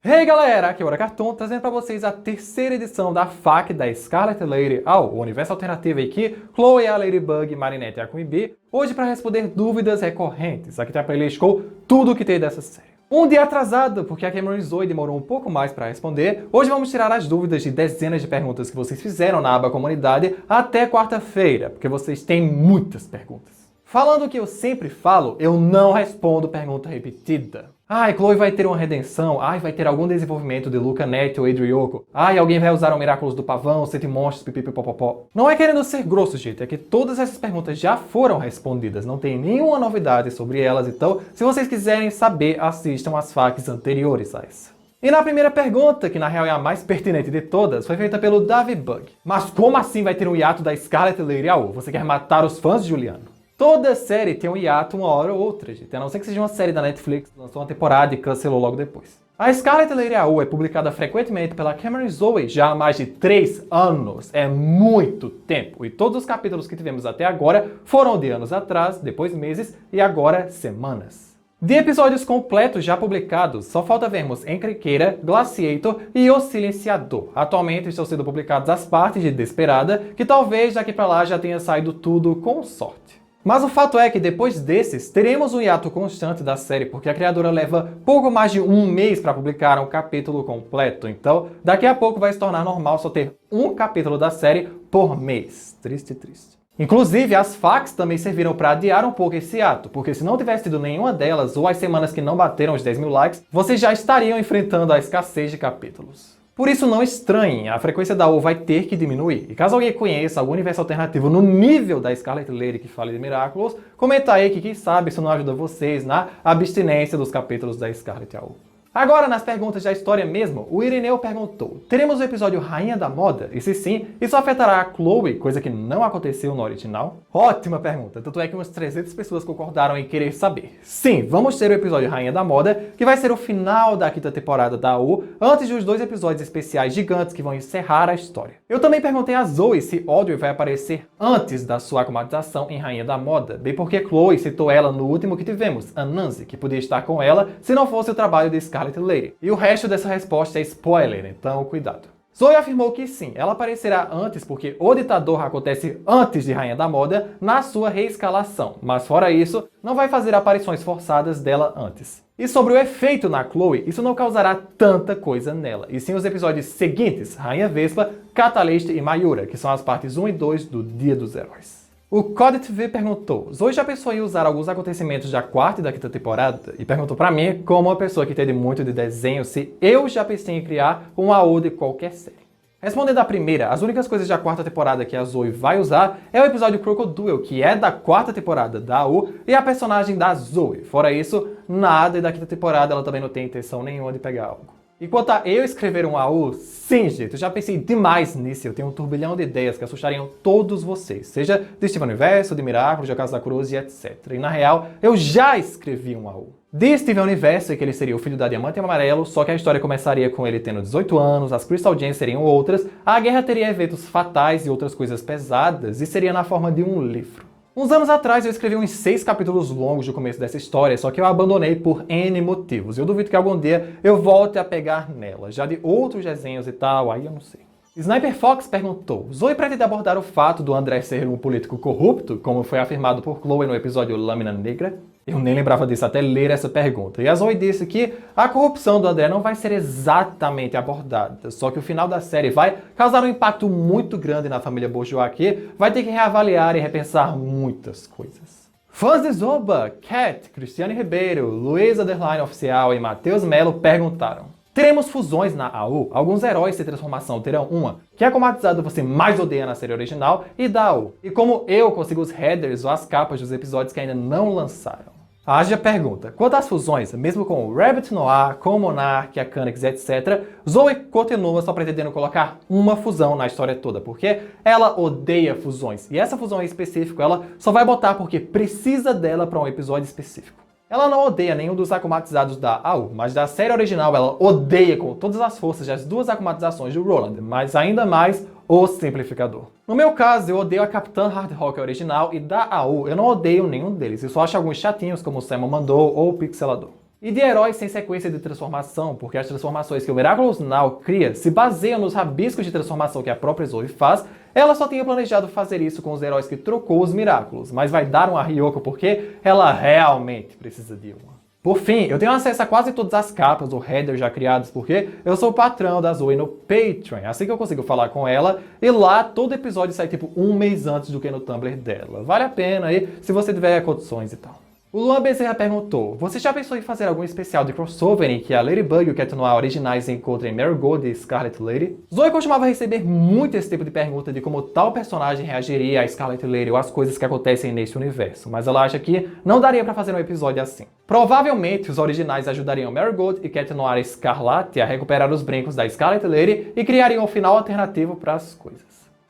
Hey galera, aqui é o Cartoon, trazendo para vocês a terceira edição da FAQ da Scarlet Lady ao Universo Alternativo aqui, Chloe, a Ladybug, Marinette e a Queen Bee, hoje para responder dúvidas recorrentes. Aqui tá a playlist com tudo o que tem dessa série. Um dia atrasado, porque a Cameron e Zoe demorou um pouco mais para responder, hoje vamos tirar as dúvidas de dezenas de perguntas que vocês fizeram na aba Comunidade até quarta-feira, porque vocês têm muitas perguntas. Falando o que eu sempre falo, eu não respondo pergunta repetida. Ai, Chloe vai ter uma redenção. Ai, vai ter algum desenvolvimento de Luca Neto ou Adrioko. Ai, alguém vai usar o Miraculous do Pavão, Sete Monstros, pipipipopopó. Não é querendo ser grosso, gente. É que todas essas perguntas já foram respondidas. Não tem nenhuma novidade sobre elas. Então, se vocês quiserem saber, assistam as FAQs anteriores a essa. E na primeira pergunta, que na real é a mais pertinente de todas, foi feita pelo Davi Bug. Mas como assim vai ter um hiato da Scarlet Lady AU? Você quer matar os fãs de Juliano? Toda série tem um hiato uma hora ou outra, gente. A não ser que seja uma série da Netflix, lançou uma temporada e cancelou logo depois. A Scarlet Lady AU é publicada frequentemente pela Cameron e Zoe já há mais de 3 anos. É muito tempo. E todos os capítulos que tivemos até agora foram de anos atrás, depois meses e agora semanas. De episódios completos já publicados, só falta vermos Encrenqueira, Glaciator e O Silenciador. Atualmente estão sendo publicadas as partes de Desesperada, que talvez daqui pra lá já tenha saído tudo com sorte. Mas o fato é que depois desses, teremos um hiato constante da série, porque a criadora leva pouco mais de um mês para publicar um capítulo completo. Então, daqui a pouco vai se tornar normal só ter um capítulo da série por mês. Triste, triste. Inclusive, as FAQs também serviram para adiar um pouco esse ato, porque se não tivesse tido nenhuma delas, ou as semanas que não bateram os 10 mil likes, vocês já estariam enfrentando a escassez de capítulos. Por isso não estranhem, a frequência da AU vai ter que diminuir. E caso alguém conheça algum universo alternativo no nível da Scarlet Lady que fale de Miraculous, comenta aí que quem sabe isso não ajuda vocês na abstinência dos capítulos da Scarlet AU. Agora, nas perguntas da história mesmo, o Irineu perguntou: teremos o episódio Rainha da Moda? E se sim, isso afetará a Chloe, coisa que não aconteceu no original? Ótima pergunta, tanto é que umas 300 pessoas concordaram em querer saber. Sim, vamos ter o episódio Rainha da Moda, que vai ser o final da quinta temporada da AU, antes dos 2 episódios especiais gigantes que vão encerrar a história. Eu também perguntei a Zoe se Audrey vai aparecer antes da sua aclimatização em Rainha da Moda, bem porque Chloe citou ela no último que tivemos, Anansi, que podia estar com ela se não fosse o trabalho de Scarlet Lady. E o resto dessa resposta é spoiler, então cuidado. Zoe afirmou que sim, ela aparecerá antes porque o ditador acontece antes de Rainha da Moda na sua reescalação, mas fora isso, não vai fazer aparições forçadas dela antes. E sobre o efeito na Chloe, isso não causará tanta coisa nela, e sim os episódios seguintes, Rainha Vespa, Catalyst e Mayura, que são as partes 1 e 2 do Dia dos Heróis. O CodTV perguntou: Zoe já pensou em usar alguns acontecimentos da quarta e da quinta temporada? E perguntou pra mim, como uma pessoa que entende muito de desenho, se eu já pensei em criar um AU de qualquer série. Respondendo à primeira, as únicas coisas da quarta temporada que a Zoe vai usar é o episódio Crocodile, que é da quarta temporada da AU, e a personagem da Zoe. Fora isso, nada, e da quinta temporada ela também não tem intenção nenhuma de pegar algo. E quanto a eu escrever um AU, sim, gente, eu já pensei demais nisso. Eu tenho um turbilhão de ideias que assustariam todos vocês, seja de Steven Universo, de Miraculous, de A Casa da Cruz e etc. E na real, eu já escrevi um AU. De Steven Universo, que ele seria o filho da Diamante Amarelo, só que a história começaria com ele tendo 18 anos, as Crystal Gems seriam outras, a guerra teria eventos fatais e outras coisas pesadas, e seria na forma de um livro. Uns anos atrás eu escrevi uns 6 capítulos longos do começo dessa história, só que eu abandonei por N motivos. Eu duvido que algum dia eu volte a pegar nela, já de outros desenhos e tal, aí eu não sei. Sniper Fox perguntou: Zoe pretende abordar o fato do André ser um político corrupto, como foi afirmado por Chloe no episódio Lâmina Negra? Eu nem lembrava disso até ler essa pergunta. E a Zoe disse que a corrupção do André não vai ser exatamente abordada, só que o final da série vai causar um impacto muito grande na família Bourgeois que vai ter que reavaliar e repensar muitas coisas. Fãs de Zoba, Cat, Cristiane Ribeiro, Luísa Underline Oficial e Matheus Melo perguntaram: teremos fusões na AU? Alguns heróis sem transformação terão uma. Que acomatizado você mais odeia na série original e da AU? E como eu consigo os headers ou as capas dos episódios que ainda não lançaram? A Aja pergunta: quanto às fusões, mesmo com o Rabbit Noir, com o Monarch, a Canix, etc., Zoe continua só pretendendo colocar uma fusão na história toda, porque ela odeia fusões. E essa fusão em específico, ela só vai botar porque precisa dela para um episódio específico. Ela não odeia nenhum dos acumatizados da AU, mas da série original ela odeia com todas as forças as 2 acumatizações do Roland, mas ainda mais o Simplificador. No meu caso, eu odeio a Capitã Hardrock original e da AU eu não odeio nenhum deles, eu só acho alguns chatinhos como o Simon Mandou ou o Pixelador. E de heróis sem sequência de transformação, porque as transformações que o Miraculous Now cria se baseiam nos rabiscos de transformação que a própria Zoe faz. Ela só tinha planejado fazer isso com os heróis que trocou os Miraculous, mas vai dar uma a Ryoko porque ela realmente precisa de uma. Por fim, eu tenho acesso a quase todas as capas ou headers já criadas porque eu sou o patrão da Zoe no Patreon, assim que eu consigo falar com ela, e lá todo episódio sai tipo um mês antes do que no Tumblr dela. Vale a pena aí, se você tiver condições e tal. O Luan Bezerra perguntou, você já pensou em fazer algum especial de crossover em que a Ladybug e o Cat Noir originais se encontrem Marigold e Scarlet Lady? Zoe costumava receber muito esse tipo de pergunta de como tal personagem reagiria a Scarlet Lady ou às coisas que acontecem nesse universo, mas ela acha que não daria pra fazer um episódio assim. Provavelmente os originais ajudariam Marigold e Cat Noir Escarlate a recuperar os brincos da Scarlet Lady e criariam um final alternativo para as coisas.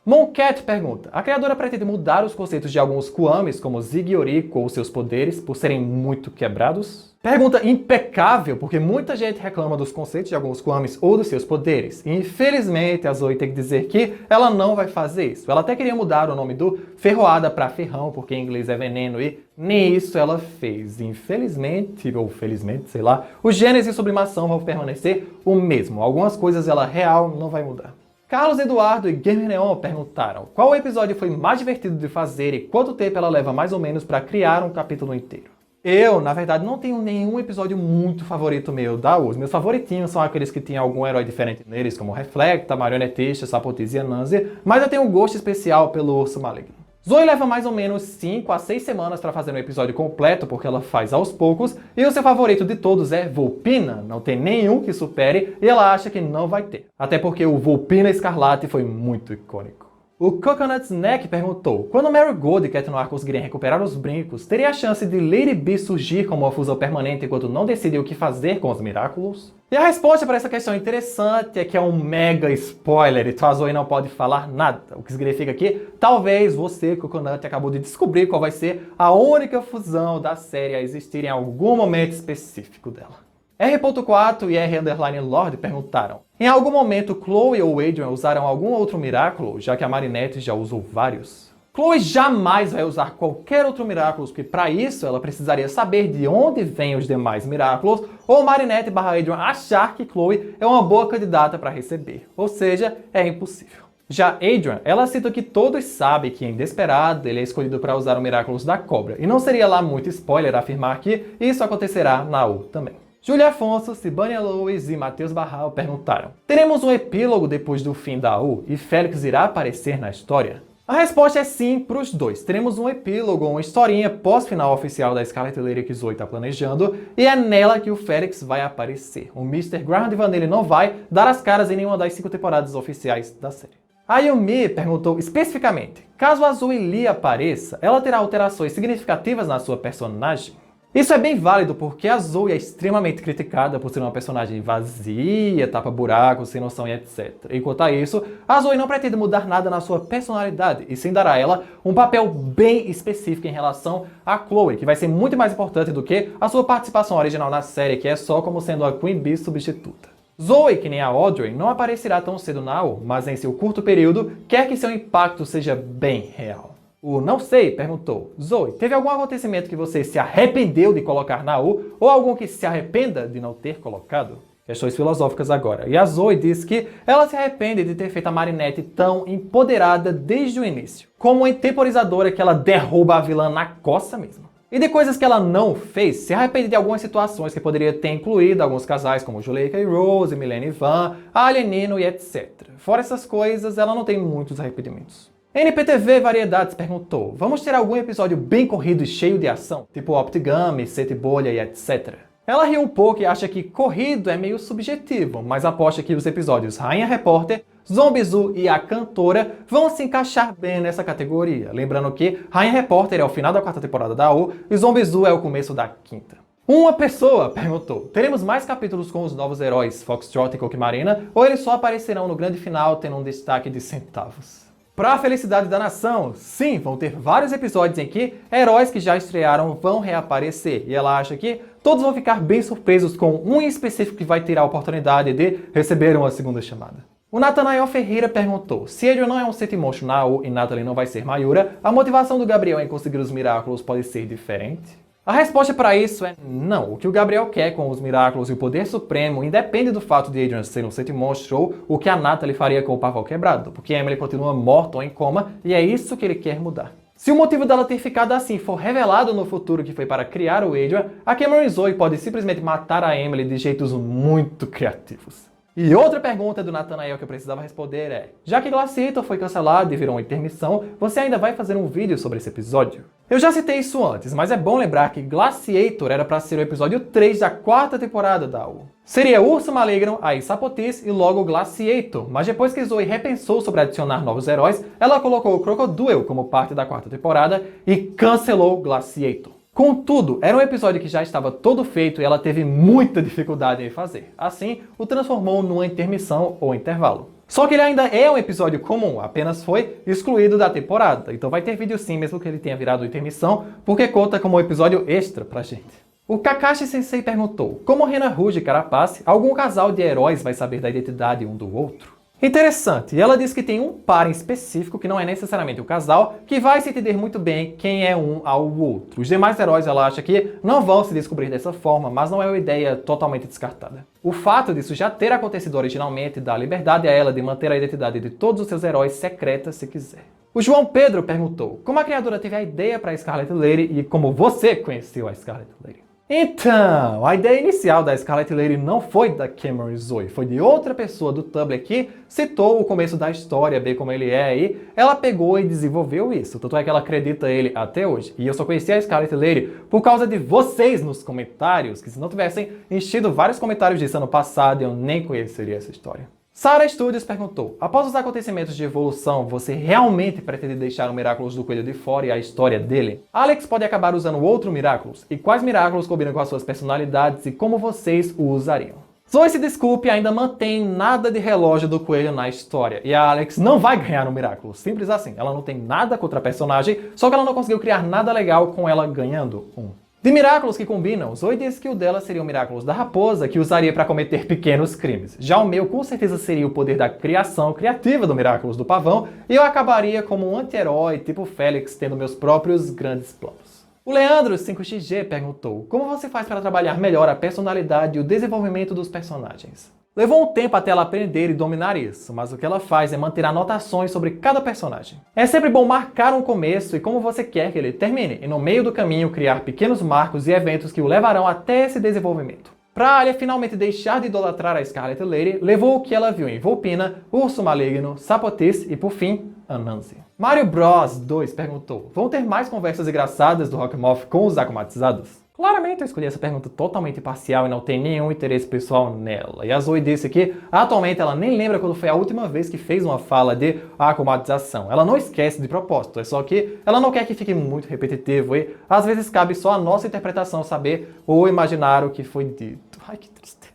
Moncat pergunta, a criadora pretende mudar os conceitos de alguns Kuamis, como Zig e Oriko ou seus poderes, por serem muito quebrados? Pergunta impecável, porque muita gente reclama dos conceitos de alguns Kuamis ou dos seus poderes. E infelizmente a Zoe tem que dizer que ela não vai fazer isso. Ela até queria mudar o nome do Ferroada para Ferrão, porque em inglês é veneno, e nem isso ela fez. Infelizmente, ou felizmente, sei lá, o Gênesis e Sublimação vão permanecer o mesmo. Algumas coisas ela real não vai mudar. Carlos Eduardo e Gamer Neon perguntaram qual episódio foi mais divertido de fazer e quanto tempo ela leva mais ou menos para criar um capítulo inteiro. Eu, na verdade, não tenho nenhum episódio muito favorito meu da US. Meus favoritinhos são aqueles que tinham algum herói diferente neles, como Reflecta, Marionetista, Sapotise e Anansi, mas eu tenho um gosto especial pelo Urso Maligno. Zoe leva mais ou menos 5 a 6 semanas para fazer um episódio completo, porque ela faz aos poucos, e o seu favorito de todos é Volpina, não tem nenhum que supere, e ela acha que não vai ter. Até porque o Volpina Escarlate foi muito icônico. O Coconut Snack perguntou, quando Marigold e Cat Noir conseguirem recuperar os brincos, teria a chance de Lady B surgir como uma fusão permanente enquanto não decidem o que fazer com os Miraculous? E a resposta para essa questão interessante é que é um mega spoiler, então a Zoe não pode falar nada, o que significa que talvez você, Coconut, acabou de descobrir qual vai ser a única fusão da série a existir em algum momento específico dela. R.4 e R_Lord perguntaram, em algum momento Chloe ou Adrian usaram algum outro Miraculous, já que a Marinette já usou vários? Chloe jamais vai usar qualquer outro Miraculous, porque para isso ela precisaria saber de onde vêm os demais Miraculous, ou Marinette / Adrian achar que Chloe é uma boa candidata para receber, ou seja, é impossível. Já Adrian, ela cita que todos sabem que em Desperado ele é escolhido para usar o Miraculous da Cobra, e não seria lá muito spoiler afirmar que isso acontecerá na U também. Júlia Afonso, Sibânia Lois e Matheus Barral perguntaram, teremos um epílogo depois do fim da U e Félix irá aparecer na história? A resposta é sim para os dois. Teremos um epílogo, uma historinha pós-final oficial da Scarlet Lady que Zoe está planejando, e é nela que o Félix vai aparecer. O Mr. Graham de Vanille não vai dar as caras em nenhuma das 5 temporadas oficiais da série. A Yumi perguntou especificamente, caso a Zoe Lee apareça, ela terá alterações significativas na sua personagem? Isso é bem válido porque a Zoe é extremamente criticada por ser uma personagem vazia, tapa-buracos, sem noção e etc. Enquanto a isso, a Zoe não pretende mudar nada na sua personalidade, e sim dar a ela um papel bem específico em relação a Chloe, que vai ser muito mais importante do que a sua participação original na série, que é só como sendo a Queen Bee substituta. Zoe, que nem a Audrey, não aparecerá tão cedo na U, mas em seu curto período, quer que seu impacto seja bem real. O Não Sei perguntou, Zoe, teve algum acontecimento que você se arrependeu de colocar na U ou algum que se arrependa de não ter colocado? Questões filosóficas agora. E a Zoe diz que ela se arrepende de ter feito a Marinette tão empoderada desde o início, como uma temporizadora que ela derruba a vilã na coça mesmo. E de coisas que ela não fez, se arrepende de algumas situações que poderia ter incluído alguns casais como Juleka e Rose, Milena e Van, Alien Nino e etc. Fora essas coisas, ela não tem muitos arrependimentos. NPTV Variedades perguntou, vamos ter algum episódio bem corrido e cheio de ação, tipo Optigami, Sete Bolha e etc. Ela riu um pouco e acha que corrido é meio subjetivo, mas aposta que os episódios Rainha Repórter, Zombizu e A Cantora vão se encaixar bem nessa categoria. Lembrando que Rainha Repórter é o final da 4ª temporada da U e Zombizu é o começo da 5ª. Uma pessoa perguntou, teremos mais capítulos com os novos heróis Foxtrot e Coquimarina ou eles só aparecerão no grande final tendo um destaque de centavos? Para a felicidade da nação, sim, vão ter vários episódios em que heróis que já estrearam vão reaparecer. E ela acha que todos vão ficar bem surpresos com um em específico que vai ter a oportunidade de receber uma segunda chamada. O Nathanael Ferreira perguntou, se Adrian não é um City monstro na U e Natalie não vai ser Mayura, a motivação do Gabriel em conseguir os Miraculous pode ser diferente? A resposta para isso é não. O que o Gabriel quer com os Miraculous e o Poder Supremo independe do fato de Adrian ser um sentimonstro ou o que a Natalie faria com o pavão quebrado, porque Emily continua morta ou em coma e é isso que ele quer mudar. Se o motivo dela ter ficado assim for revelado no futuro que foi para criar o Adrian, a Cameron e Zoe pode simplesmente matar a Emily de jeitos muito criativos. E outra pergunta do Nathanael que eu precisava responder é: já que Glaciator foi cancelado e virou uma intermissão, você ainda vai fazer um vídeo sobre esse episódio? Eu já citei isso antes, mas é bom lembrar que Glaciator era para ser o episódio 3 da 4ª temporada da AU. Seria Urso Maligno, aí Sapotis e logo Glaciator, mas depois que Zoe repensou sobre adicionar novos heróis, ela colocou o Crocodile como parte da 4ª temporada e cancelou Glaciator. Contudo, era um episódio que já estava todo feito e ela teve muita dificuldade em fazer. Assim, o transformou numa intermissão ou intervalo. Só que ele ainda é um episódio comum, apenas foi excluído da temporada. Então vai ter vídeo sim, mesmo que ele tenha virado intermissão, porque conta como um episódio extra pra gente. O Kakashi Sensei perguntou: como Rena Rouge e Carapace, algum casal de heróis vai saber da identidade um do outro? Interessante, e ela diz que tem um par em específico, que não é necessariamente o casal, que vai se entender muito bem quem é um ao outro. Os demais heróis ela acha que não vão se descobrir dessa forma, mas não é uma ideia totalmente descartada. O fato disso já ter acontecido originalmente dá liberdade a ela de manter a identidade de todos os seus heróis secreta se quiser. O João Pedro perguntou: como a criadora teve a ideia para a Scarlet Lady e como você conheceu a Scarlet Lady? Então, a ideia inicial da Scarlet Lady não foi da Cameron e Zoe, foi de outra pessoa do Tumblr que citou o começo da história, bem como ele é, e ela pegou e desenvolveu isso. Tanto é que ela acredita ele até hoje. E eu só conheci a Scarlet Lady por causa de vocês nos comentários, que se não tivessem enchido vários comentários disso ano passado, eu nem conheceria essa história. Sarah Studios perguntou: após os acontecimentos de evolução, você realmente pretende deixar o Miraculous do Coelho de fora e a história dele? Alex pode acabar usando outro Miraculous? E quais Miraculous combinam com as suas personalidades e como vocês o usariam? Zoe se desculpe, ainda mantém nada de relógio do coelho na história. E a Alex não vai ganhar um Miraculous, simples assim. Ela não tem nada contra a personagem, só que ela não conseguiu criar nada legal com ela ganhando um. De Miraculous que combinam, Zoe disse que o dela seria o Miraculous da raposa, que usaria para cometer pequenos crimes. Já o meu, com certeza, seria o poder da criação criativa do Miraculous do pavão, e eu acabaria como um anti-herói tipo Félix, tendo meus próprios grandes planos. O Leandro 5xg perguntou: como você faz para trabalhar melhor a personalidade e o desenvolvimento dos personagens? Levou um tempo até ela aprender e dominar isso, mas o que ela faz é manter anotações sobre cada personagem. É sempre bom marcar um começo e como você quer que ele termine, e no meio do caminho criar pequenos marcos e eventos que o levarão até esse desenvolvimento. Pra Alia finalmente deixar de idolatrar a Scarlet Lady, levou o que ela viu em Volpina, Urso Maligno, Sapotis e, por fim, Anansi. Mario Bros 2 perguntou: vão ter mais conversas engraçadas do Rockmoth com os Akumatizados? Claramente eu escolhi essa pergunta totalmente parcial e não tem nenhum interesse pessoal nela. E a Zoe disse que, atualmente, ela nem lembra quando foi a última vez que fez uma fala de acumatização. Ela não esquece de propósito, é só que ela não quer que fique muito repetitivo e, às vezes, cabe só a nossa interpretação saber ou imaginar o que foi dito. Ai, que tristeza.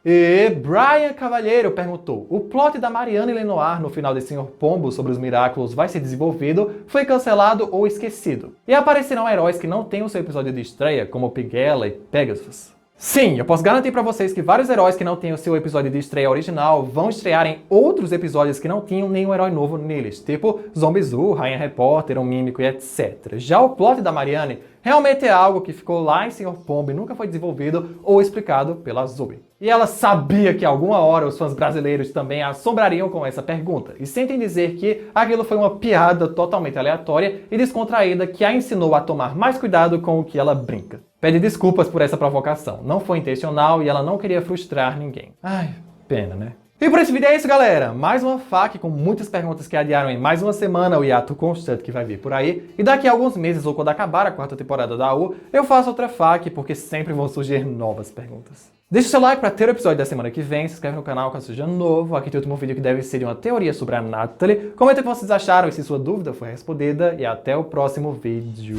E Brian Cavalheiro perguntou: o plot da Mariana e Lenoir no final de Sr. Pombo sobre os Miraculous vai ser desenvolvido, foi cancelado ou esquecido? E aparecerão heróis que não têm o seu episódio de estreia, como Pigella e Pegasus? Sim, eu posso garantir pra vocês que vários heróis que não têm o seu episódio de estreia original vão estrear em outros episódios que não tinham nenhum herói novo neles, tipo Zombizu, Rainha Repórter, um Mímico e etc. Já o plot da Marianne realmente é algo que ficou lá em Sr. Pombo e nunca foi desenvolvido ou explicado pela Zoe. E ela sabia que alguma hora os fãs brasileiros também a assombrariam com essa pergunta, e sentem dizer que aquilo foi uma piada totalmente aleatória e descontraída que a ensinou a tomar mais cuidado com o que ela brinca. Pede desculpas por essa provocação, não foi intencional e ela não queria frustrar ninguém. Ai, pena, né? E por esse vídeo é isso, galera! Mais uma FAQ com muitas perguntas que adiaram em mais uma semana o hiato constante que vai vir por aí. E daqui a alguns meses, ou quando acabar a 4ª temporada da AU, eu faço outra FAQ, porque sempre vão surgir novas perguntas. Deixa o seu like para ter o episódio da semana que vem, se inscreve no canal caso seja novo, aqui tem o último vídeo que deve ser de uma teoria sobre a Natalie. Comenta o que vocês acharam e se sua dúvida foi respondida, e até o próximo vídeo.